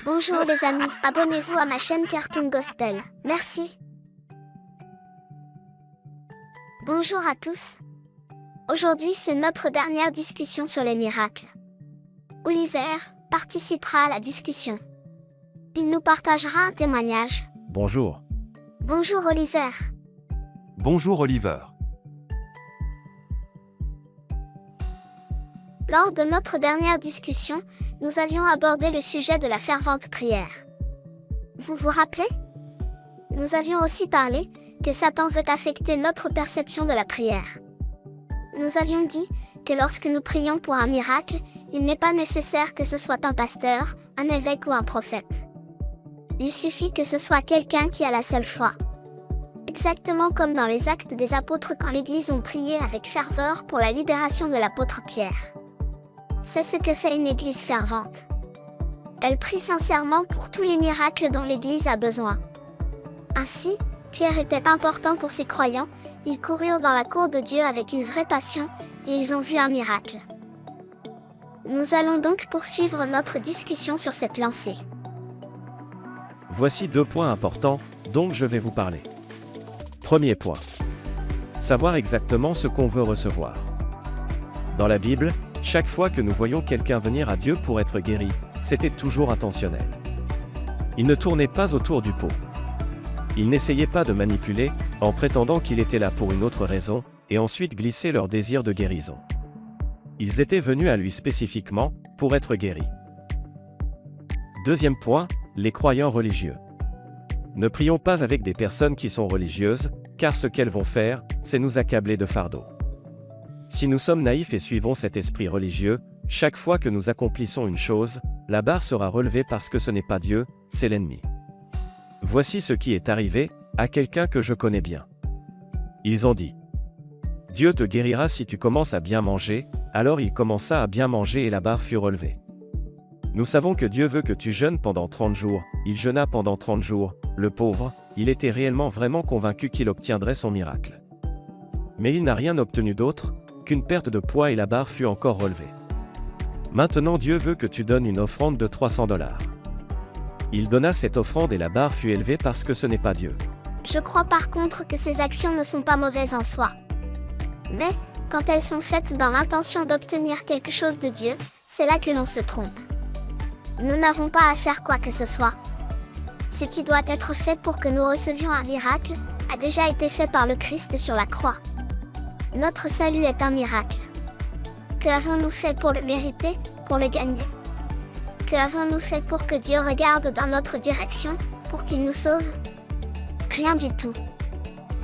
Bonjour les amis, abonnez-vous à ma chaîne Cartoon Gospel. Merci. Bonjour à tous. Aujourd'hui c'est notre dernière discussion sur les miracles. Oliver participera à la discussion. Il nous partagera un témoignage. Bonjour. Bonjour Oliver. Bonjour Oliver. Lors de notre dernière discussion, nous avions abordé le sujet de la fervente prière. Vous vous rappelez? Nous avions aussi parlé que Satan veut affecter notre perception de la prière. Nous avions dit que lorsque nous prions pour un miracle, il n'est pas nécessaire que ce soit un pasteur, un évêque ou un prophète. Il suffit que ce soit quelqu'un qui a la seule foi. Exactement comme dans les Actes des Apôtres quand l'Église ont prié avec ferveur pour la libération de l'apôtre Pierre. C'est ce que fait une Église fervente. Elle prie sincèrement pour tous les miracles dont l'Église a besoin. Ainsi, Pierre était important pour ses croyants, ils coururent dans la cour de Dieu avec une vraie passion, et ils ont vu un miracle. Nous allons donc poursuivre notre discussion sur cette lancée. Voici 2 points importants dont je vais vous parler. Premier point. Savoir exactement ce qu'on veut recevoir. Dans la Bible, chaque fois que nous voyons quelqu'un venir à Dieu pour être guéri, c'était toujours intentionnel. Il ne tournait pas autour du pot. Il n'essayait pas de manipuler, en prétendant qu'il était là pour une autre raison, et ensuite glisser leur désir de guérison. Ils étaient venus à lui spécifiquement, pour être guéris. Deuxième point, les croyants religieux. Ne prions pas avec des personnes qui sont religieuses, car ce qu'elles vont faire, c'est nous accabler de fardeaux. Si nous sommes naïfs et suivons cet esprit religieux, chaque fois que nous accomplissons une chose, la barre sera relevée parce que ce n'est pas Dieu, c'est l'ennemi. Voici ce qui est arrivé à quelqu'un que je connais bien. Ils ont dit: Dieu te guérira si tu commences à bien manger. Alors il commença à bien manger et la barre fut relevée. Nous savons que Dieu veut que tu jeûnes pendant 30 jours, il jeûna pendant 30 jours, le pauvre, il était réellement vraiment convaincu qu'il obtiendrait son miracle. Mais il n'a rien obtenu d'autre qu'une perte de poids et la barre fut encore relevée. Maintenant Dieu veut que tu donnes une offrande de $300. Il donna cette offrande et la barre fut élevée parce que ce n'est pas Dieu. Je crois par contre que ces actions ne sont pas mauvaises en soi. Mais, quand elles sont faites dans l'intention d'obtenir quelque chose de Dieu, c'est là que l'on se trompe. Nous n'avons pas à faire quoi que ce soit. Ce qui doit être fait pour que nous recevions un miracle, a déjà été fait par le Christ sur la croix. Notre salut est un miracle. Que avons-nous fait pour le mériter, pour le gagner? Que avons-nous fait pour que Dieu regarde dans notre direction, pour qu'il nous sauve? Rien du tout.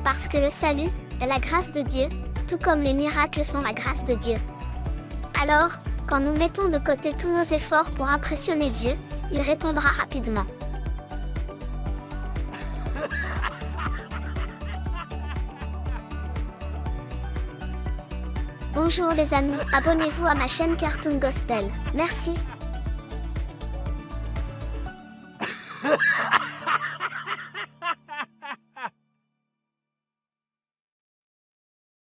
Parce que le salut est la grâce de Dieu, tout comme les miracles sont la grâce de Dieu. Alors, quand nous mettons de côté tous nos efforts pour impressionner Dieu, il répondra rapidement. Bonjour les amis, abonnez-vous à ma chaîne Cartoon Gospel. Merci.